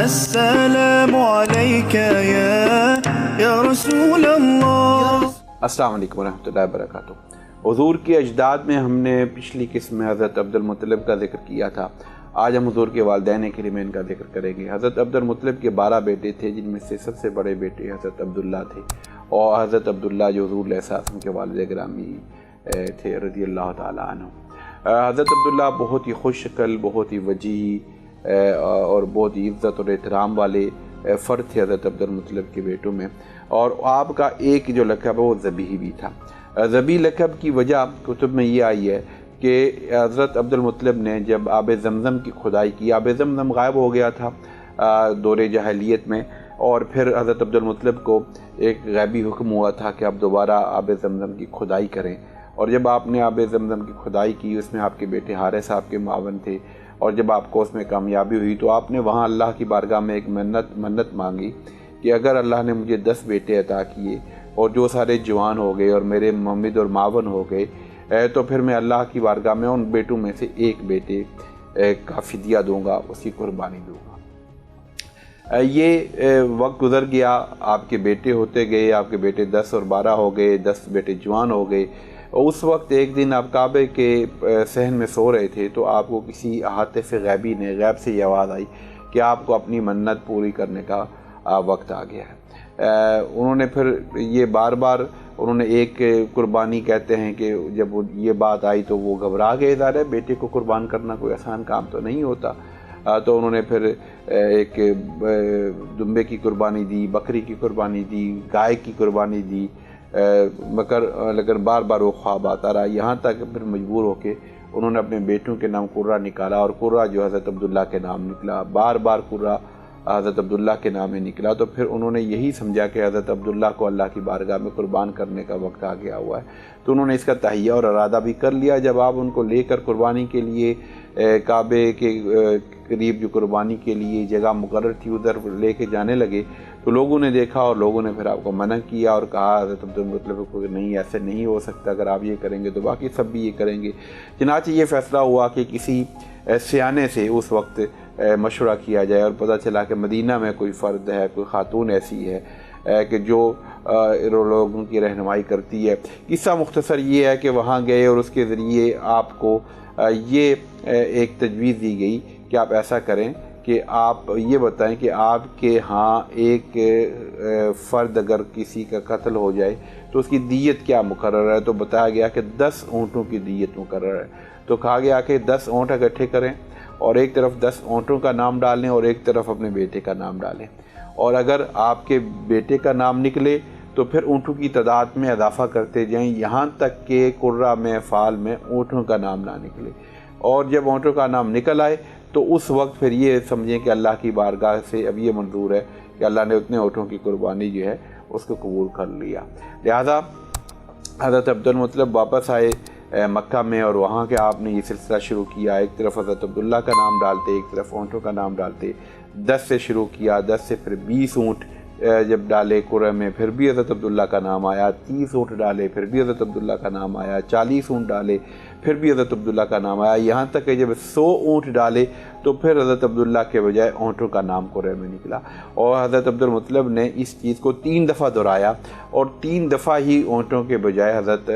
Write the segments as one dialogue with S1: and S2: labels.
S1: السلام عليك يا رسول الله.
S2: السلام علیکم ورحمۃ اللہ وبرکاتہ. حضور کے اجداد میں ہم نے پچھلی قسم میں حضرت عبد المطلب کا ذکر کیا تھا. آج ہم حضور کے والدین کریمین کا ذکر کریں گے. حضرت عبد المطلب کے 12 بیٹے تھے، جن میں سے سب سے بڑے بیٹے حضرت عبداللہ تھے، اور حضرت عبداللہ جو حضور علیہ السلام کے والد گرامی تھے رضی اللہ تعالیٰ عنہ. حضرت عبداللہ بہت ہی خوش شکل، بہت ہی وجیح اور بہت ہی عزت اور احترام والے فرد تھے حضرت عبد المطلب کے بیٹوں میں. اور آپ کا ایک جو لقب ہے وہ ذبیح بھی تھا. ذبیح لقب کی وجہ کتب میں یہ آئی ہے کہ حضرت عبد المطلب نے جب آب زمزم کی کھدائی کی، آب زمزم غائب ہو گیا تھا دور جاہلیت میں، اور پھر حضرت عبد المطلب کو ایک غیبی حکم ہوا تھا کہ آپ دوبارہ آب زمزم کی کھدائی کریں. اور جب آپ نے آب زمزم کی کھدائی کی، اس میں آپ کے بیٹے حارث صاحب کے معاون تھے، اور جب آپ کو اس میں کامیابی ہوئی تو آپ نے وہاں اللہ کی بارگاہ میں ایک منت مانگی کہ اگر اللہ نے مجھے 10 بیٹے عطا کیے اور جو سارے جوان ہو گئے اور میرے ممد اور معاون ہو گئے تو پھر میں اللہ کی بارگاہ میں ان بیٹوں میں سے ایک بیٹے کا فدیہ دوں گا، اس کی قربانی دوں گا. یہ وقت گزر گیا، آپ کے بیٹے ہوتے گئے، آپ کے بیٹے 10 اور 12 ہو گئے، 10 بیٹے جوان ہو گئے. اس وقت ایک دن آپ کعبے کے صحن میں سو رہے تھے تو آپ کو کسی ہاتف غیبی نے غیب سے یہ آواز آئی کہ آپ کو اپنی منت پوری کرنے کا وقت آ گیا ہے. انہوں نے پھر یہ بار بار انہوں نے ایک قربانی کہتے ہیں کہ جب یہ بات آئی تو وہ گھبرا گئے. ظاہر ہے بیٹے کو قربان کرنا کوئی آسان کام تو نہیں ہوتا. تو انہوں نے پھر ایک دمبے کی قربانی دی، بکری کی قربانی دی، گائے کی قربانی دی، لیکن بار بار وہ خواب آتا رہا. یہاں تک پھر مجبور ہو کے انہوں نے اپنے بیٹوں کے نام قرہ نکالا، اور قرہ جو حضرت عبداللہ کے نام نکلا. بار بار قرہ حضرت عبداللہ کے نام میں نکلا. تو پھر انہوں نے یہی سمجھا کہ حضرت عبداللہ کو اللہ کی بارگاہ میں قربان کرنے کا وقت آ گیا ہوا ہے. تو انہوں نے اس کا تہیہ اور ارادہ بھی کر لیا. جب آپ ان کو لے کر قربانی کے لیے کعبے کے قریب جو قربانی کے لیے جگہ مقرر تھی ادھر لے کے جانے لگے تو لوگوں نے دیکھا، اور لوگوں نے پھر آپ کو منع کیا اور کہا حضرت عبد المطلب کو کہ نہیں، ایسے نہیں ہو سکتا، اگر آپ یہ کریں گے تو باقی سب بھی یہ کریں گے. چنانچہ یہ فیصلہ ہوا کہ کسی سیانے سے اس وقت مشورہ کیا جائے، اور پتہ چلا کہ مدینہ میں کوئی فرد ہے، کوئی خاتون ایسی ہے کہ جو لوگوں کی رہنمائی کرتی ہے. قصہ مختصر یہ ہے کہ وہاں گئے اور اس کے ذریعے آپ کو یہ ایک تجویز دی گئی کہ آپ ایسا کریں کہ آپ یہ بتائیں کہ آپ کے ہاں ایک فرد اگر کسی کا قتل ہو جائے تو اس کی دیت کیا مقرر ہے. تو بتایا گیا کہ 10 اونٹوں کی دیت مقرر ہے. تو کہا گیا کہ 10 اونٹ اکٹھے کریں اور ایک طرف 10 اونٹوں کا نام ڈالیں اور ایک طرف اپنے بیٹے کا نام ڈالیں، اور اگر آپ کے بیٹے کا نام نکلے تو پھر اونٹوں کی تعداد میں اضافہ کرتے جائیں یہاں تک کہ قرہ میں فال میں اونٹوں کا نام نہ نکلے. اور جب اونٹوں کا نام نکل آئے تو اس وقت پھر یہ سمجھیں کہ اللہ کی بارگاہ سے اب یہ منظور ہے کہ اللہ نے اتنے اونٹوں کی قربانی جو ہے اس کو قبول کر لیا. لہذا حضرت عبد المطلب واپس آئے مکہ میں، اور وہاں کے آپ نے یہ سلسلہ شروع کیا. ایک طرف حضرت عبداللہ کا نام ڈالتے، ایک طرف اونٹوں کا نام ڈالتے. 10 سے شروع کیا، 10 سے پھر 20 اونٹ جب ڈالے قرہ میں پھر بھی حضرت عبداللہ کا نام آیا. 30 اونٹ ڈالے پھر بھی حضرت عبداللہ کا نام آیا. 40 اونٹ ڈالے پھر بھی حضرت عبداللہ کا نام آیا. یہاں تک کہ جب 100 اونٹ ڈالے تو پھر حضرت عبداللہ کے بجائے اونٹوں کا نام قرہ میں نکلا. اور حضرت عبد المطلب نے اس چیز کو 3 دفعہ دہرایا، اور 3 دفعہ ہی اونٹوں کے بجائے حضرت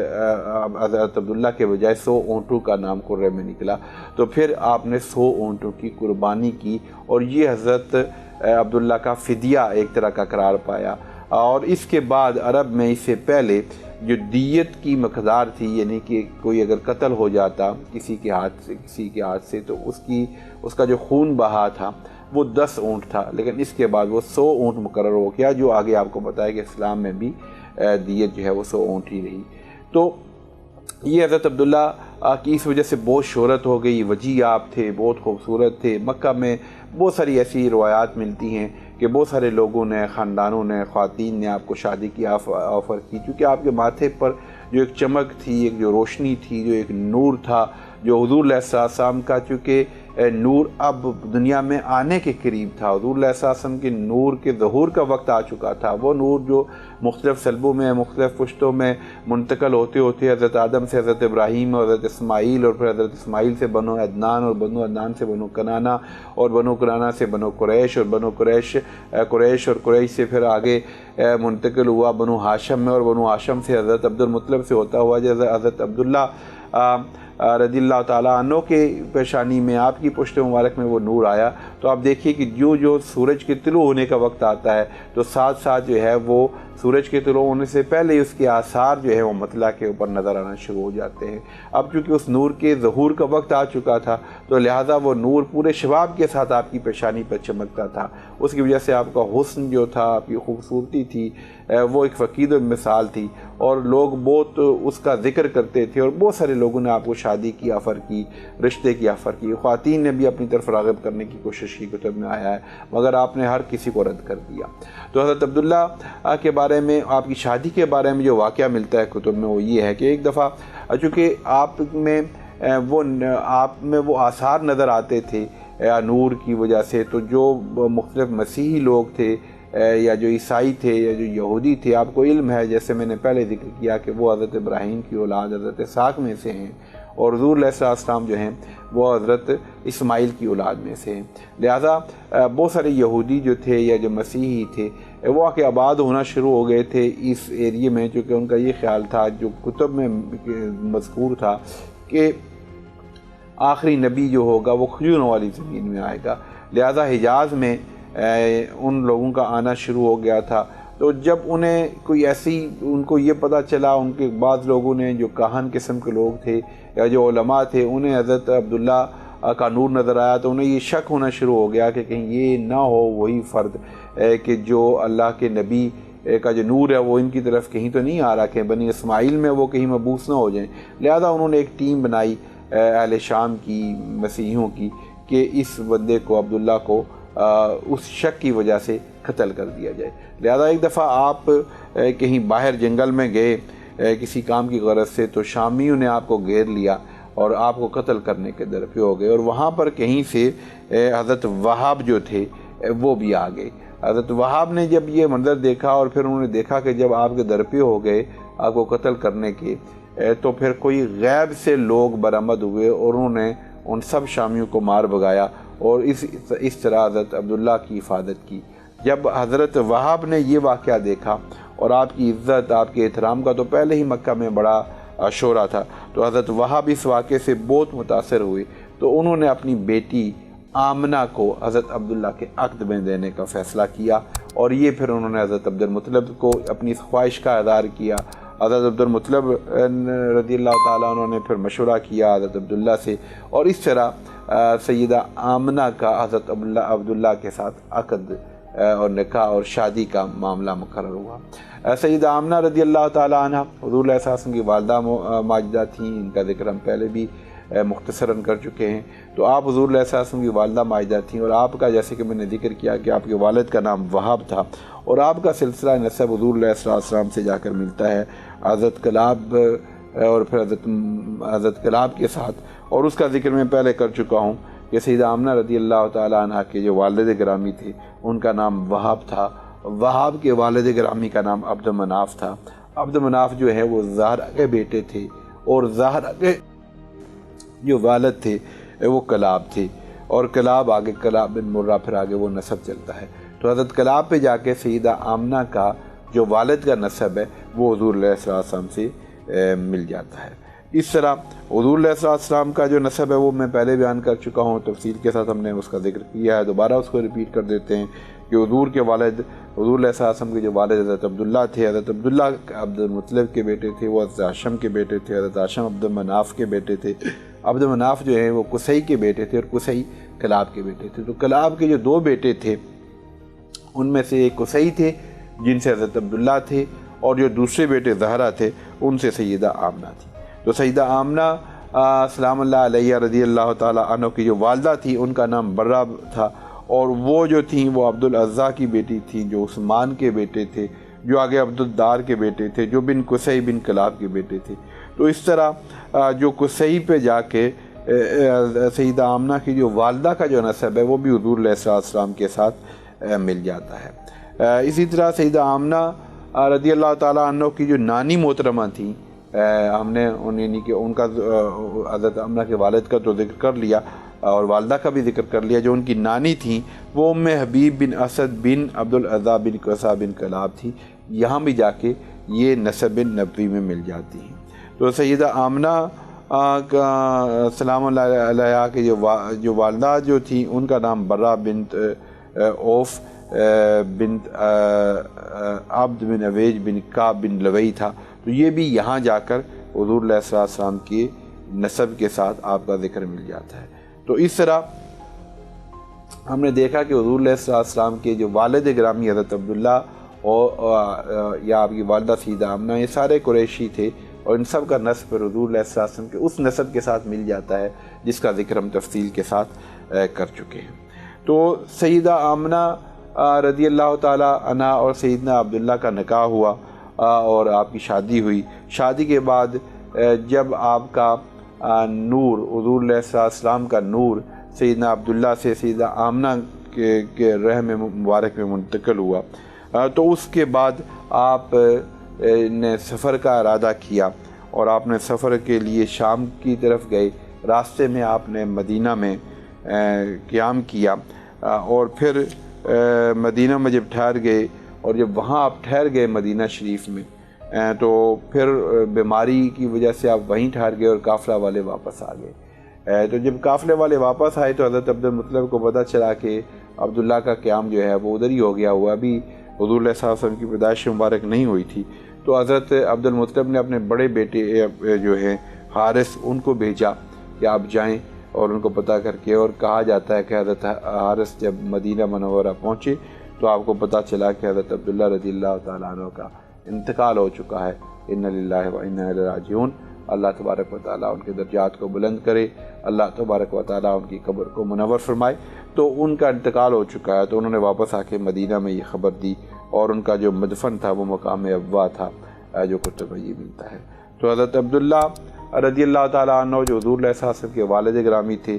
S2: عبداللہ کے بجائے 100 اونٹوں کا نام قرہ میں نکلا. تو پھر آپ نے 100 اونٹوں کی قربانی کی، اور یہ حضرت عبداللہ کا فدیہ ایک طرح کا قرار پایا. اور اس کے بعد عرب میں اس سے پہلے جو دیت کی مقدار تھی، یعنی کہ کوئی اگر قتل ہو جاتا کسی کے ہاتھ سے تو اس کا جو خون بہا تھا وہ 10 اونٹ تھا، لیکن اس کے بعد وہ 100 اونٹ مقرر ہو گیا، جو آگے آپ کو بتایا کہ اسلام میں بھی دیت جو ہے وہ 100 اونٹ ہی رہی. تو یہ حضرت عبداللہ کی اس وجہ سے بہت شہرت ہو گئی. وجیح آپ تھے، بہت خوبصورت تھے. مکہ میں بہت ساری ایسی روایات ملتی ہیں کہ بہت سارے لوگوں نے، خاندانوں نے، خواتین نے آپ کو شادی کی آفر کی، کیونکہ آپ کے ماتھے پر جو ایک چمک تھی، ایک جو روشنی تھی، جو ایک نور تھا، جو حضور علیہ السلام کا چونکہ نور اب دنیا میں آنے کے قریب تھا، حضور علیہ السلام کے نور کے ظہور کا وقت آ چکا تھا۔ وہ نور جو مختلف سلبوں میں، مختلف پشتوں میں منتقل ہوتے ہوتے حضرت آدم سے حضرت ابراہیم اور حضرت اسماعیل، اور پھر حضرت اسماعیل سے بنو عدنان، اور بنو عدنان سے بنو کنانہ، اور بنو کنانہ سے بنو قریش، اور بنو قریش اور قریش سے پھر آگے منتقل ہوا بنو ہاشم میں، اور بنو ہاشم سے حضرت عبد المطلب سے ہوتا ہوا جیسے حضرت عبداللہ رضی اللہ تعالیٰ عنہ کے پیشانی میں، آپ کی پشت مبارک میں وہ نور آیا۔ تو آپ دیکھیے کہ جو سورج کے طلوع ہونے کا وقت آتا ہے تو ساتھ ساتھ جو ہے وہ سورج کے طلوع ہونے سے پہلے اس کے آثار جو ہے وہ مطلع کے اوپر نظر آنا شروع ہو جاتے ہیں۔ اب چونکہ اس نور کے ظہور کا وقت آ چکا تھا تو لہٰذا وہ نور پورے شباب کے ساتھ آپ کی پیشانی پر چمکتا تھا، اس کی وجہ سے آپ کا حسن جو تھا، آپ کی خوبصورتی تھی، وہ ایک فقید مثال تھی، اور لوگ بہت اس کا ذکر کرتے تھے، اور بہت سارے لوگوں نے آپ کو شادی کی آفر کی، رشتے کی آفر کی، خواتین نے بھی اپنی طرف راغب کرنے کی کوشش کی، کتب میں آیا ہے، مگر آپ نے ہر کسی کو رد کر دیا۔ تو حضرت عبداللہ کے بارے میں، آپ کی شادی کے بارے میں جو واقعہ ملتا ہے کتب میں وہ یہ ہے کہ ایک دفعہ چونکہ آپ میں وہ آثار نظر آتے تھے نور کی وجہ سے، تو جو مختلف مسیحی لوگ تھے یا جو عیسائی تھے یا جو یہودی تھے، آپ کو علم ہے جیسے میں نے پہلے ذکر کیا کہ وہ حضرت ابراہیم کی اولاد حضرت اسحاق میں سے ہیں، اور حضور علیہ السلام جو ہیں وہ حضرت اسماعیل کی اولاد میں سے ہیں۔ لہذا بہت سارے یہودی جو تھے یا جو مسیحی تھے وہ آ کے آباد ہونا شروع ہو گئے تھے اس ایریے میں، چونکہ ان کا یہ خیال تھا جو کتب میں مذکور تھا کہ آخری نبی جو ہوگا وہ کھجوروں والی زمین میں آئے گا، لہذا حجاز میں ان لوگوں کا آنا شروع ہو گیا تھا۔ تو جب انہیں کوئی ان کو یہ پتہ چلا، ان کے بعض لوگوں نے جو کاہن قسم کے لوگ تھے یا جو علماء تھے، انہیں حضرت عبداللہ کا نور نظر آیا تو انہیں یہ شک ہونا شروع ہو گیا کہ کہیں یہ نہ ہو وہی فرد کہ جو اللہ کے نبی کا جو نور ہے وہ ان کی طرف کہیں تو نہیں آ رہا کہ بنی اسماعیل میں وہ کہیں مبعوث نہ ہو جائیں۔ لہذا انہوں نے ایک ٹیم بنائی اہل شام کی، مسیحیوں کی، کہ اس بندے کو، عبداللہ کو، اس شک کی وجہ سے قتل کر دیا جائے۔ لہذا ایک دفعہ آپ کہیں باہر جنگل میں گئے کسی کام کی غرض سے، تو شامیوں نے آپ کو گھیر لیا اور آپ کو قتل کرنے کے درپے ہو گئے، اور وہاں پر کہیں سے حضرت وہاب جو تھے وہ بھی آ گئے۔ حضرت وہاب نے جب یہ منظر دیکھا اور پھر انہوں نے دیکھا کہ جب آپ کے درپے ہو گئے آپ کو قتل کرنے کے، تو پھر کوئی غیب سے لوگ برآمد ہوئے اور انہوں نے ان سب شامیوں کو مار بھگایا، اور اس طرح حضرت عبداللہ کی حفاظت کی۔ جب حضرت وہاب نے یہ واقعہ دیکھا اور آپ کی عزت، آپ کے احترام کا تو پہلے ہی مکہ میں بڑا شورا تھا، تو حضرت وہاب اس واقعے سے بہت متاثر ہوئے، تو انہوں نے اپنی بیٹی آمنہ کو حضرت عبداللہ کے عقد میں دینے کا فیصلہ کیا، اور یہ پھر انہوں نے حضرت عبد المطلب کو اپنی اس خواہش کا اظہار کیا۔ حضرت عبد المطلب رضی اللہ تعالیٰ انہوں نے پھر مشورہ کیا حضرت عبداللہ سے، اور اس طرح سیدہ آمنہ کا حضرت عبداللہ کے ساتھ عقد اور نکاح اور شادی کا معاملہ مقرر ہوا۔ سیدہ آمنہ رضی اللہ تعالیٰ عنہ حضور علیہ السلام کی والدہ ماجدہ تھیں، ان کا ذکر ہم پہلے بھی مختصراً کر چکے ہیں۔ تو آپ حضور علیہ السلام کی والدہ ماجدہ تھیں، اور آپ کا جیسے کہ میں نے ذکر کیا کہ آپ کے والد کا نام وہاب تھا، اور آپ کا سلسلہ نسب حضور علیہ السلام سے جا کر ملتا ہے حضرت کلاب اور پھر حضرت کلاب کے ساتھ، اور اس کا ذکر میں پہلے کر چکا ہوں کہ سیدہ آمنہ رضی اللہ تعالیٰ عنہ کے جو والد گرامی تھے ان کا نام وہاب تھا، وہاب کے والد گرامی کا نام عبد مناف تھا۔ عبد مناف جو ہے وہ زہرہ کے بیٹے تھے، اور زہرہ کے جو والد تھے وہ کلاب تھے، اور کلاب آگے کلاب بن مرہ، پھر آگے وہ نسب چلتا ہے۔ تو حضرت کلاب پہ جا کے سیدہ آمنہ کا جو والد کا نسب ہے وہ حضور علیہ السلام سے مل جاتا ہے۔ اس طرح حضور علیہ السلام کا جو نسب ہے وہ میں پہلے بیان کر چکا ہوں، تفصیل کے ساتھ ہم نے اس کا ذکر کیا ہے، دوبارہ اس کو ریپیٹ کر دیتے ہیں کہ حضور کے والد، حضور علیہ السلام کے جو والد حضرت عبداللہ تھے، حضرت عبداللہ عبد المطلب کے بیٹے تھے، وہ حضرت ہاشم کے بیٹے تھے، حضرت ہاشم عبد مناف کے بیٹے تھے، عبد مناف جو ہیں وہ قصی کے بیٹے تھے، اور قصی کلاب کے بیٹے تھے۔ تو کلاب کے جو دو بیٹے تھے ان میں سے ایک قصی تھے جن سے حضرت عبداللہ تھے، اور جو دوسرے بیٹے زہرہ تھے ان سے سیدہ آمنہ تھی۔ تو سیدہ آمنہ سلام اللہ علیہ رضی اللہ تعالیٰ عنہ کی جو والدہ تھی ان کا نام برہ تھا، اور وہ جو تھیں وہ عبد العزیٰ کی بیٹی تھیں جو عثمان کے بیٹے تھے، جو آگے عبد الدار کے بیٹے تھے، جو بن قصی بن کلاب کے بیٹے تھے۔ تو اس طرح جو قصی پہ جا کے سیدہ آمنہ کی جو والدہ کا جو نسب ہے وہ بھی حضور علیہ السلام کے ساتھ مل جاتا ہے۔ اسی طرح سیدہ آمنہ رضی اللہ تعالیٰ عنہ کی جو نانی محترمہ تھیں، ہم نے یعنی کہ ان کا حضرت آمنہ کے والد کا تو ذکر کر لیا اور والدہ کا بھی ذکر کر لیا، جو ان کی نانی تھیں وہ ام حبیب بن اسد بن عبدالعزیٰ بن قصہ بن کلاب تھی۔ یہاں بھی جا کے یہ نسب نبوی میں مل جاتی ہیں۔ تو سیدہ آمنہ کا سلام اللہ علیہ کے جو والدہ جو تھیں ان کا نام برہ بنت اوف بنت عبد بن عویج بن کعب بن لوی تھا۔ تو یہ بھی یہاں جا کر حضور علیہ السلام کے نسب کے ساتھ آپ کا ذکر مل جاتا ہے۔ تو اس طرح ہم نے دیکھا کہ حضور علیہ السلام کے جو والد گرامی حضرت عبداللہ اور یا آپ کی والدہ سیدہ آمنہ، یہ سارے قریشی تھے اور ان سب کا نسب حضور علیہ السلام کے اس نسب کے ساتھ مل جاتا ہے جس کا ذکر ہم تفصیل کے ساتھ کر چکے ہیں۔ تو سیدہ آمنہ رضی اللہ تعالیٰ عنہ اور سیدنا عبداللہ کا نکاح ہوا اور آپ کی شادی ہوئی۔ شادی کے بعد جب آپ کا نور، حضور علیہ السلام کا نور سیدنا عبداللہ سے سیدہ آمنہ کے رحم مبارک میں منتقل ہوا، تو اس کے بعد آپ نے سفر کا ارادہ کیا اور آپ نے سفر کے لیے شام کی طرف گئے۔ راستے میں آپ نے مدینہ میں قیام کیا اور پھر مدینہ میں جب ٹھہر گئے اور جب وہاں آپ ٹھہر گئے مدینہ شریف میں، تو پھر بیماری کی وجہ سے آپ وہیں ٹھہر گئے اور قافلہ والے واپس آ گئے۔ تو جب قافلے والے واپس آئے تو حضرت عبد المطلب کو پتہ چلا کہ عبداللہ کا قیام جو ہے وہ ادھر ہی ہو گیا ہوا، ابھی حضور علیہ السلام کی پیدائش مبارک نہیں ہوئی تھی۔ تو حضرت عبد المطلب نے اپنے بڑے بیٹے جو ہیں حارث، ان کو بھیجا کہ آپ جائیں اور ان کو پتہ کر کے، اور کہا جاتا ہے کہ حضرت حارث جب مدینہ منورہ پہنچے تو آپ کو پتہ چلا کہ حضرت عبداللہ رضی اللہ تعالیٰ عنہ کا انتقال ہو چکا ہے۔ انا للہ و انا الیہ راجعون۔ اللہ تبارک و تعالیٰ ان کے درجات کو بلند کرے، اللہ تبارک و تعالیٰ ان کی قبر کو منور فرمائے۔ تو ان کا انتقال ہو چکا ہے، تو انہوں نے واپس آ کے مدینہ میں یہ خبر دی، اور ان کا جو مدفن تھا وہ مقام ابوا تھا جو کتب میں یہ ملتا ہے۔ تو حضرت عبداللہ رضی اللہ تعالیٰ عنہ جو حضور علیہ السلام کے والد گرامی تھے،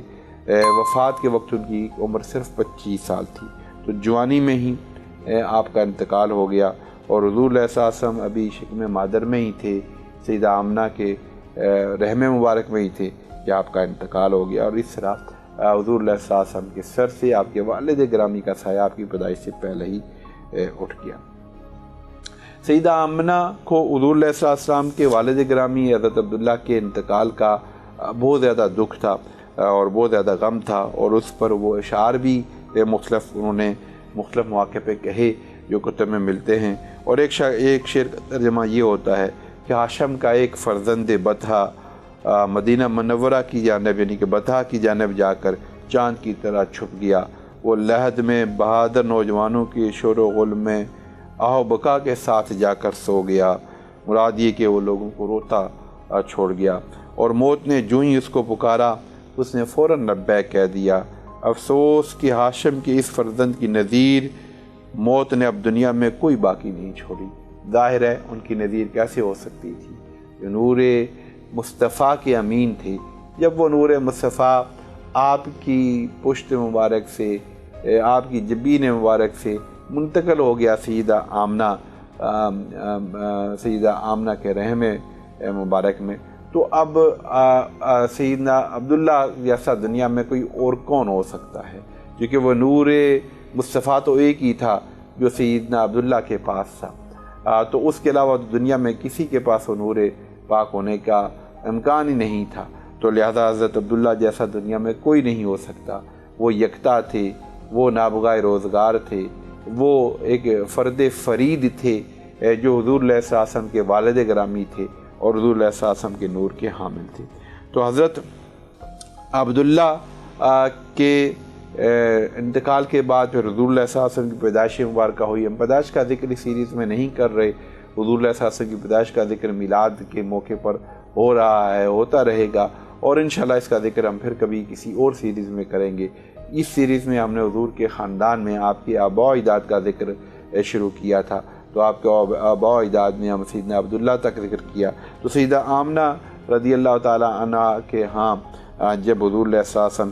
S2: وفات کے وقت ان کی عمر صرف 25 سال تھی۔ تو جوانی میں ہی آپ کا انتقال ہو گیا، اور حضور علیہ السلام ابھی شکم مادر میں ہی تھے، سیدہ آمنہ کے رحم مبارک میں ہی تھے کہ آپ کا انتقال ہو گیا، اور اس طرح حضور علیہ السلام کے سر سے آپ کے والد گرامی کا سایہ آپ کی پیدائش سے پہلے ہی اٹھ گیا۔ سیدہ آمنہ کو حضور علیہ السلام کے والد گرامی حضرت عبداللہ کے انتقال کا بہت زیادہ دکھ تھا اور بہت زیادہ غم تھا، اور اس پر وہ اشعار بھی مختلف انہوں نے مختلف مواقع پہ کہے جو کتب میں ملتے ہیں۔ اور ایک شعر کا ترجمہ یہ ہوتا ہے کہ ہاشم کا ایک فرزند بطحا مدینہ منورہ کی جانب، یعنی کہ بطحا کی جانب جا کر چاند کی طرح چھپ گیا، وہ لحد میں بہادر نوجوانوں کی شور و غل میں آہ و بکا کے ساتھ جا کر سو گیا۔ مراد یہ کہ وہ لوگوں کو روتا چھوڑ گیا، اور موت نے جو ہی اس کو پکارا اس نے فوراً لبیک کہہ دیا۔ افسوس کہ ہاشم کے اس فرزند کی نظیر موت نے اب دنیا میں کوئی باقی نہیں چھوڑی۔ ظاہر ہے ان کی نظیر کیسے ہو سکتی تھی، جو نور مصطفیٰ کے امین تھے۔ جب وہ نور مصطفیٰ آپ کی پشت مبارک سے، آپ کی جبین مبارک سے منتقل ہو گیا سیدہ آمنہ کے رحم مبارک میں، تو اب سیدنا عبداللہ جیسا دنیا میں کوئی اور کون ہو سکتا ہے، کیونکہ وہ نور مصطفیٰ تو ایک ہی تھا جو سیدنا عبداللہ کے پاس تھا، تو اس کے علاوہ دنیا میں کسی کے پاس وہ نور پاک ہونے کا امکان ہی نہیں تھا۔ تو لہذا حضرت عبداللہ جیسا دنیا میں کوئی نہیں ہو سکتا۔ وہ یکتا تھے، وہ نابغہ روزگار تھے، وہ ایک فرد فرید تھے جو حضور علیہ السلام کے والد گرامی تھے اور حضور علیہ السلام کے نور کے حامل تھے۔ تو حضرت عبداللہ کے انتقال کے بعد پھر حضور علیہ السلام کی پیدائش مبارکہ ہوئی۔ ہم پیدائش کا ذکر اس سیریز میں نہیں کر رہے، حضور علیہ السلام کی پیدائش کا ذکر میلاد کے موقع پر ہو رہا ہے، ہوتا رہے گا، اور انشاءاللہ اس کا ذکر ہم پھر کبھی کسی اور سیریز میں کریں گے۔ اس سیریز میں ہم نے حضور کے خاندان میں آپ کے آباء و اجداد کا ذکر شروع کیا تھا، تو آپ کے آباء و اجداد میں ہم سیدنا عبداللہ تک ذکر کیا۔ تو سیدہ آمنہ رضی اللہ تعالی عنہ کے ہاں جب حضور علیہ السلام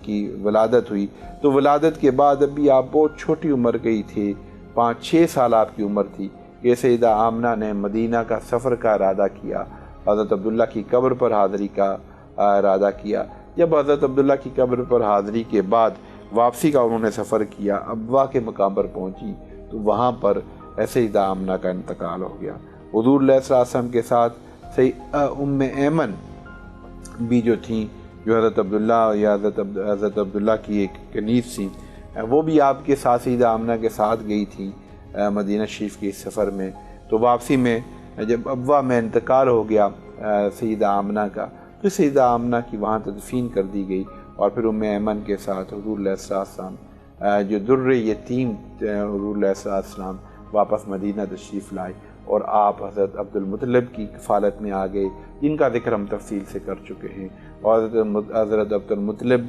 S2: کی ولادت ہوئی تو ولادت کے بعد ابھی آپ بہت چھوٹی عمر کے ہی تھے، 5-6 سال آپ کی عمر تھی کہ سیدہ آمنہ نے مدینہ کا سفر کا ارادہ کیا، حضرت عبداللہ کی قبر پر حاضری کا ارادہ کیا۔ جب حضرت عبداللہ کی قبر پر حاضری کے بعد واپسی کا انہوں نے سفر کیا، ابوا کے مقام پر پہنچی تو وہاں پر سیدہ آمنہ کا انتقال ہو گیا۔ حضور علیہ السلام کے ساتھ ام ایمن بھی جو تھیں، جو حضرت عبداللہ یا حضرت عبداللہ کی ایک کنیز تھیں، وہ بھی آپ کے ساتھ سیدہ آمنہ کے ساتھ گئی تھیں مدینہ شریف کے اس سفر میں۔ تو واپسی میں جب ابوا میں انتقال ہو گیا سیدہ آمنہ کا تو سیدہ آمنہ کی وہاں تدفین کر دی گئی، اور پھر ام ایمن کے ساتھ حضور علیہ السلام جو در یتیم حضور علیہ السلام واپس مدینہ تشریف لائے، اور آپ حضرت عبد المطلب کی کفالت میں آ گئے، جن کا ذکر ہم تفصیل سے کر چکے ہیں۔ اور حضرت عبد المطلب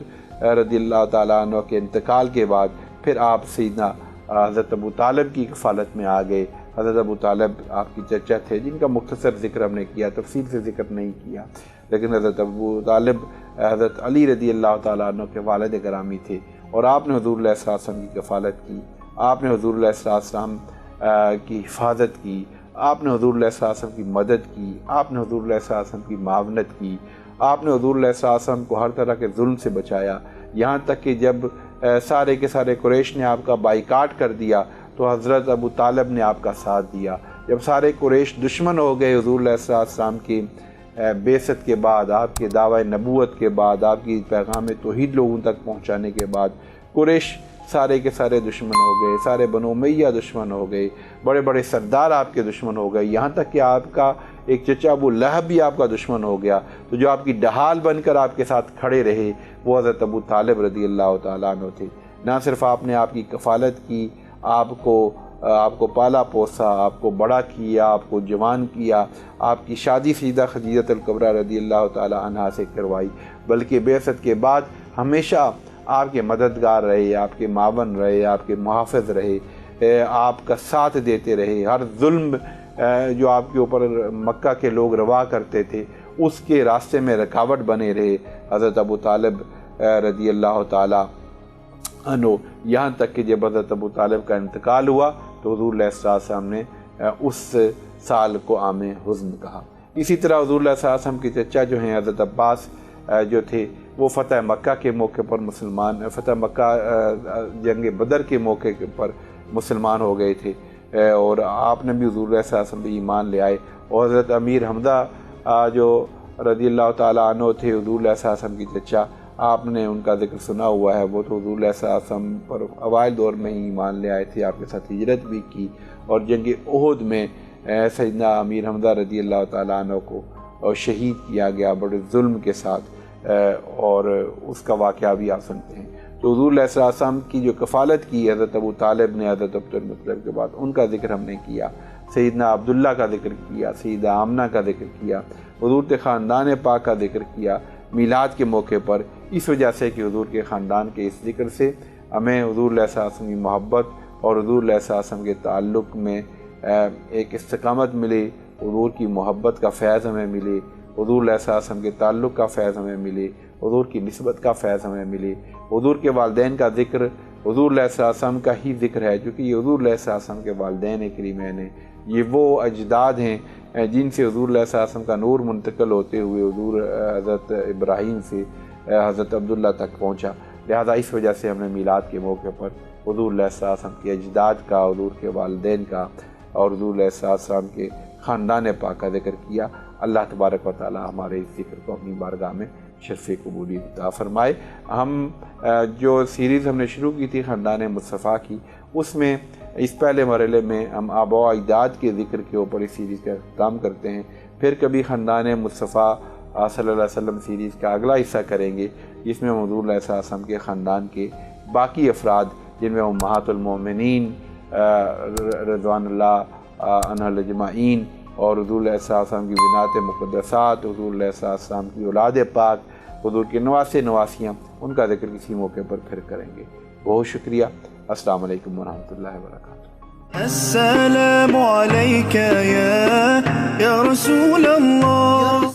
S2: رضی اللہ تعالیٰ عنہ کے انتقال کے بعد پھر آپ سیدنا حضرت ابو طالب کی کفالت میں آ گئے۔ حضرت ابو طالب آپ کی چچا تھے، جن کا مختصر ذکر ہم نے کیا، تفصیل سے ذکر نہیں کیا، لیکن حضرت ابو طالب حضرت علی رضی اللہ تعالیٰ عنہ کے والد گرامی تھے، اور آپ نے حضور علیہ السلام کی کفالت کی، آپ نے حضور علیہ السلام کی حفاظت کی، آپ نے حضور علیہ السلام کی مدد کی، آپ نے حضور علیہ السلام کی معاونت کی، آپ نے حضور علیہ السلام کو ہر طرح کے ظلم سے بچایا، یہاں تک کہ جب سارے کے سارے قریش نے آپ کا بائیکاٹ کر دیا تو حضرت ابو طالب نے آپ کا ساتھ دیا۔ جب سارے قریش دشمن ہو گئے حضور علیہ السلام کی بعثت کے بعد، آپ کے دعوی نبوت کے بعد، آپ کی پیغام توحید لوگوں تک پہنچانے کے بعد، قریش سارے کے سارے دشمن ہو گئے، سارے بنو امیہ دشمن ہو گئے، بڑے بڑے سردار آپ کے دشمن ہو گئے، یہاں تک کہ آپ کا ایک چچا ابو لہب بھی آپ کا دشمن ہو گیا۔ تو جو آپ کی ڈھال بن کر آپ کے ساتھ کھڑے رہے وہ حضرت ابو طالب رضی اللہ تعالیٰ عنہ تھے۔ نہ صرف آپ نے آپ کی کفالت کی، آپ کو پالا پوسا، آپ کو بڑا کیا، آپ کو جوان کیا، آپ کی شادی سیدہ خدیجہ الکبریٰ رضی اللہ تعالیٰ عنہا سے کروائی، بلکہ بعثت کے بعد ہمیشہ آپ کے مددگار رہے، آپ کے معاون رہے، آپ کے محافظ رہے، آپ کا ساتھ دیتے رہے، ہر ظلم جو آپ کے اوپر مکہ کے لوگ روا کرتے تھے اس کے راستے میں رکاوٹ بنے رہے حضرت ابو طالب رضی اللہ تعالیٰ عنہ۔ یہاں تک کہ جب حضرت ابو طالب کا انتقال ہوا تو حضور علیہ السلام نے اس سال کو عام حزن کہا۔ اسی طرح حضور علیہ السلام کے چچا جو ہیں حضرت عباس جو تھے وہ فتح مکہ کے موقع پر فتح مکہ جنگ بدر کے موقع پر مسلمان ہو گئے تھے، اور آپ نے بھی حضور علیہ السلام بھی ایمان لے آئے، اور حضرت امیر حمزہ جو رضی اللہ تعالیٰ عنہ تھے حضور علیہ السلام کی چچا، آپ نے ان کا ذکر سنا ہوا ہے، وہ تو حضور علیہ السلام پر اوائل دور میں ہی ایمان لے آئے تھے، آپ کے ساتھ ہجرت بھی کی، اور جنگ احد میں سیدنا امیر حمزہ رضی اللہ تعالیٰ عنہ کو شہید کیا گیا بڑے ظلم کے ساتھ، اور اس کا واقعہ بھی آپ سنتے ہیں۔ تو حضور علیہ السلام کی جو کفالت کی حضرت ابو طالب نے حضرت عبد المطلب کے بعد، ان کا ذکر ہم نے کیا، سیدنا عبداللہ کا ذکر کیا، سیدہ آمنہ کا ذکر کیا، حضور کے خاندان پاک کا ذکر کیا میلاد کے موقع پر، اس وجہ سے کہ حضور کے خاندان کے اس ذکر سے ہمیں حضور علیہ السلام کی محبت اور حضور علیہ السلام کے تعلق میں ایک استقامت ملے، حضور کی محبت کا فیض ہمیں ملے، حضور علیہ السلام کے تعلق کا فیض ہمیں ملے، حضور کی نسبت کا فیض ہمیں ملے، حضور کے والدین کا ذکر حضور علیہ السلام کا ہی ذکر ہے، چونکہ یہ حضور علیہ السلام کے والدین کریمین ہیں، یہ وہ اجداد ہیں جن سے حضور علیہ السلام کا نور منتقل ہوتے ہوئے حضور حضرت ابراہیم سے حضرت عبداللہ تک پہنچا، لہذا اس وجہ سے ہم نے میلاد کے موقع پر حضور علیہ السلام کے اجداد کا، حضور کے والدین کا اور حضور علیہ السلام کے خاندان پاک کا ذکر کیا۔ اللہ تبارک و تعالی ہمارے اس ذکر کو اپنی بارگاہ میں شرف قبولیت عطا فرمائے۔ ہم جو سیریز ہم نے شروع کی تھی خاندان مصطفیٰ کی، اس میں اس پہلے مرحلے میں ہم آباء و اجداد کے ذکر کے اوپر اس سیریز کا اختتام کرتے ہیں، پھر کبھی خاندان مصطفیٰ صلی اللہ علیہ وسلم سیریز کا اگلا حصہ کریں گے، جس میں ہم حضور علیہ السلام کے خاندان کے باقی افراد، جن میں امہات المومنین رضوان اللہ عنہ اجمعین اور حضور علیہ السلام کی بنات مقدسات، حضور علیہ السلام کی اولاد پاک، حضور کے نواسے نواسیاں، ان کا ذکر کسی موقع پر پھر کریں گے۔ بہت شکریہ۔ السلام علیکم ورحمۃ اللہ وبرکاتہ۔
S1: السلام علیکہ یا رسول اللہ۔